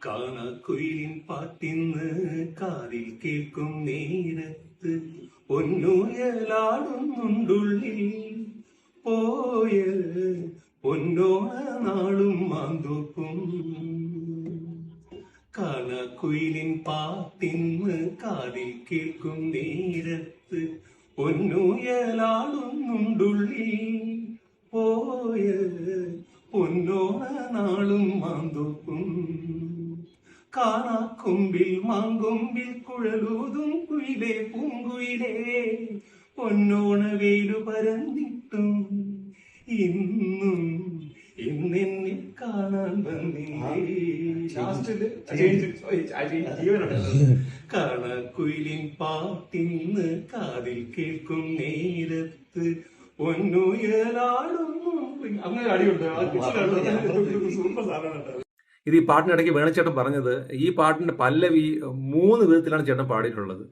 കാണാക്കുയിലിൻ പാട്ടിന്ന് കാതിൽ കേൾക്കും നേരത്ത് പൊന്നുയലാടുന്നുണ്ടുള്ളിൽ പോയ പൊന്നോണ നാളും മാന്തോപ്പും. കാണാക്കുയിലിൻ പാട്ടിന്ന് കാതിൽ കേൾക്കും നേരത്ത് പൊന്നുയലാടുന്നുണ്ടുള്ളിൽ പോയ പൊന്നോണ നാളും മാന്തോപ്പും. കാണാക്കൊമ്പിൽ മാങ്കൊമ്പിൽ കുഴലൂതും കുയിലേ പൂങ്കുയിലേ പൊന്നോണ വെയിലു പരന്നിട്ടും ഇന്നും ഇന്നെന്നെ കാണാൻ വന്നില്ലേ. കാണാക്കുയിലിൻ പാട്ടിന്ന് കാതിൽ കേൾക്കും നേരത്ത് പൊന്നുയലാടും. അങ്ങനെ അടിയുണ്ട്. സൂപ്പർ സാധനമാണ്. ഇത് ഈ പാട്ടിനിടയ്ക്ക് വേണുചേട്ടൻ പറഞ്ഞത് ഈ പാട്ടിന്റെ പല്ലവി 3 വിധത്തിലാണ് ചേട്ടൻ പാടിയിട്ടുള്ളത്.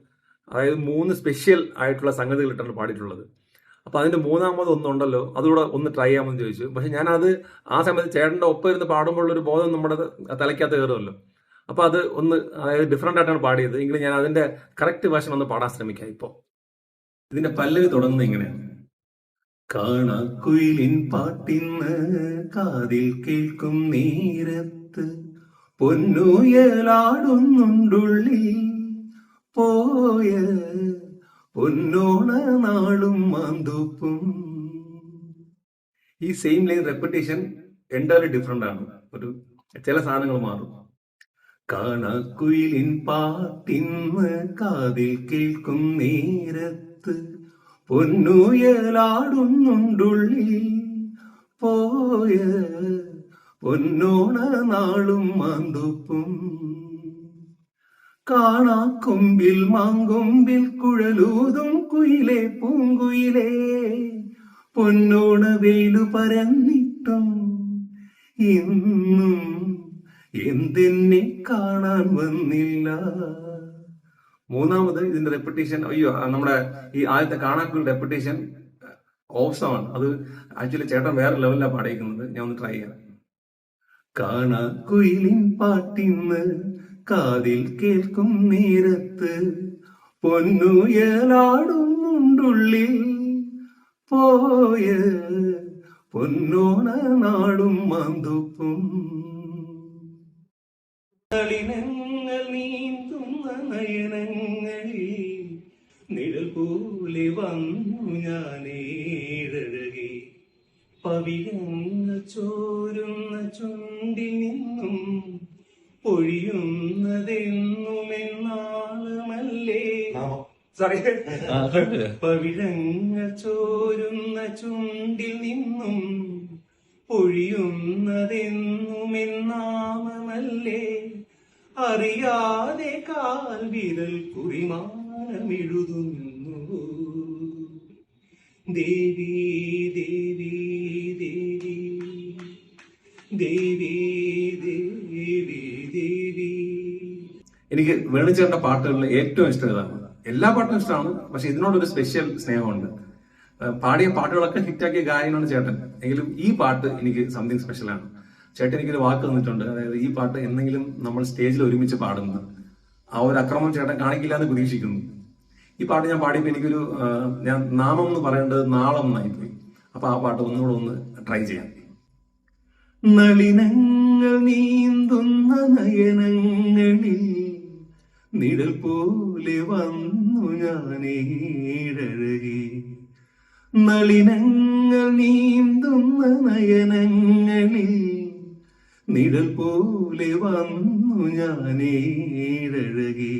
അതായത് 3 സ്പെഷ്യൽ ആയിട്ടുള്ള സംഗതികൾ ഇട്ടാണ് പാടിയിട്ടുള്ളത്. അപ്പൊ അതിന്റെ 3ാമത് ഒന്നുണ്ടല്ലോ, അതുകൂടെ ഒന്ന് ട്രൈ ചെയ്യാമെന്ന് ചോദിച്ചു. പക്ഷെ ഞാനത് ആ സമയത്ത് ചേട്ടന്റെ ഒപ്പം ഇരുന്ന് പാടുമ്പോൾ ഒരു ബോധം നമ്മുടെ തലയ്ക്കകത്ത് കയറുമല്ലോ. അപ്പൊ അത് ഒന്ന്, അതായത് ഡിഫറെന്റ് ആയിട്ടാണ് പാടിയത്. എങ്കിലും ഞാൻ അതിന്റെ കറക്റ്റ് വേർഷൻ ഒന്ന് പാടാൻ ശ്രമിക്കാം. ഇപ്പൊ ഇതിന്റെ പല്ലവി തുടങ്ങുന്നത് ഇങ്ങനെയാണ്. കാണാക്കുയിലിൻ പാട്ടിന്ന് കാതിൽ കേൾക്കും നേരത്ത് പൊന്നുയലാടുന്നുണ്ടുള്ളിൽ പോയ പൊന്നോണ നാളും മാന്തോപ്പും. ഈ same line repetition entirely different ആണ്. ഒരു ചില സാധനങ്ങൾ മാറും. കാണാക്കുയിലിൻ പാട്ടിന്ന് കാതിൽ കേൾക്കും നേരത്ത് പൊന്നുയലാടുന്നുണ്ടുള്ളിൽ പോയ പൊന്നോണ നാളും മാന്തോപ്പും. കാണാക്കൊമ്പിൽ മാങ്കൊമ്പിൽ കുഴലൂതും കുയിലേ പൂങ്കുയിലേ പൊന്നോണ വെയിലു പരന്നിട്ടും ഇന്നും എന്തെന്നെ കാണാൻ വന്നില്ല. 3ാമത് ഇതിന്റെ റെപ്പിറ്റേഷൻ, അയ്യോ, നമ്മുടെ ഈ ആദ്യത്തെ കാണാക്കുയിൽ റെപ്പിറ്റേഷൻ ഓപ്ഷമാണ്. അത് ആക്ച്വലി ചേട്ടൻ വേറെ ലെവലിലാണ് പാടിയിരിക്കുന്നത്. ഞാൻ ഒന്ന് ട്രൈ ചെയ്യാം. കാണാക്കുയിലിൻ പാട്ടിന്ന് കാതിൽ കേൾക്കും നേരത്ത് പൊന്നുയലാടുന്നുണ്ടുള്ളിൽ പോയ പൊന്നോണ നാടും മാന്തോപ്പും. നളിനങ്ങൾ നീന്തുന്ന നയനങ്ങളിൽ നിഴൽ പോലെ വന്നു ഞാനേഴകെ പവിഴങ്ങ ചോരുന്ന ചുണ്ടിൽ നിന്നും പൊഴിയുന്നതെന്നുമെന്നാളുമല്ലേ. പവിഴങ്ങ ചോരുന്ന ചുണ്ടിൽ നിന്നും പൊഴിയുന്നതെന്നുമെന്നാമമല്ലേ. അറിയാതെ കാൽ വിരൽ കുറിമാനമെഴുതുന്നു. ദേവി ദേവി ദേവി ദേവി ദേവി ദേവി. എനിക്ക് വേണുചേട്ടന്റെ പാട്ടുകളിൽ ഏറ്റവും ഇഷ്ടം ഇതാണ്. എല്ലാ പാട്ടും ഇഷ്ടമാണ്, പക്ഷെ ഇതിനോടൊരു സ്പെഷ്യൽ സ്നേഹമുണ്ട്. പാടിയ പാട്ടുകളൊക്കെ ഹിറ്റാക്കിയ ഗായകനാണ് ചേട്ടൻ. എങ്കിലും ഈ പാട്ട് എനിക്ക് സംതിങ് സ്പെഷ്യലാണ്. ചേട്ടൻ എനിക്കൊരു വാക്ക് തന്നിട്ടുണ്ട്. അതായത് ഈ പാട്ട് എന്തെങ്കിലും നമ്മൾ സ്റ്റേജിൽ ഒരുമിച്ച് പാടുന്നത്, ആ ഒരു അക്രമം ചേട്ടൻ കാണിക്കില്ല എന്ന് പ്രതീക്ഷിക്കുന്നു. ഈ പാട്ട് ഞാൻ പാടിയപ്പോൾ എനിക്കൊരു, ഞാൻ നാമം എന്ന് പറയേണ്ടത് നാളം എന്നായിപ്പോയി. അപ്പൊ ആ പാട്ട് ഒന്നുകൂടെ ഒന്ന് ട്രൈ ചെയ്യാം. നളിനങ്ങൾ നീന്തുന്ന നയനങ്ങളിൽ നിഴൽ പോലെ വന്നു ഞാനേഴകെ. നളിനങ്ങൾ നീന്തുന്ന നയനങ്ങളിൽ നിഴൽ പോലെ വന്നു ഞാനേഴകെ.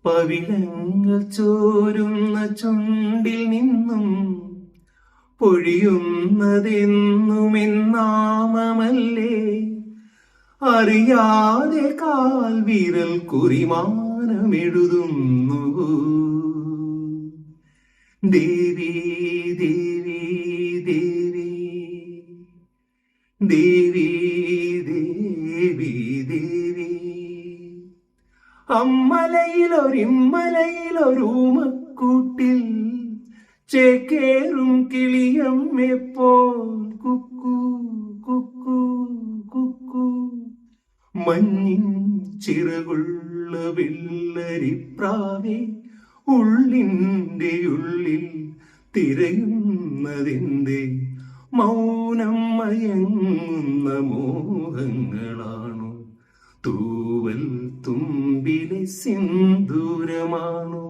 പവിഴങ്ങൾ ചോരുന്ന ചുണ്ടിൽ നിന്നും പൊഴിയുന്നതെന്നുമെന്നാമമല്ലേ. അറിയാതെ കാൽ വിരൽ കുറിമാനമെഴുതുന്നു. ദേവി ദേവി ദേവി ദേവി ദേവി ദേവി. അമ്മലയിലൊരിമ്മലയിലൊരൂമക്കൂട്ടിൽ ചേക്കേറും കിളിയമ്മെപ്പോൾ കുക്കു കുക്കു കുക്കു. മഞ്ഞിൻ ചിറകുള്ള വെള്ളരിപ്രാവേ ഉള്ളിൻ്റെ ഉള്ളിൽ തിരയുന്നതെന്തേ മൗനം മയങ്ങുന്ന മോഹങ്ങളാണോ തൂവൽ തുമ്പിലെ സിന്ദൂരമാണോ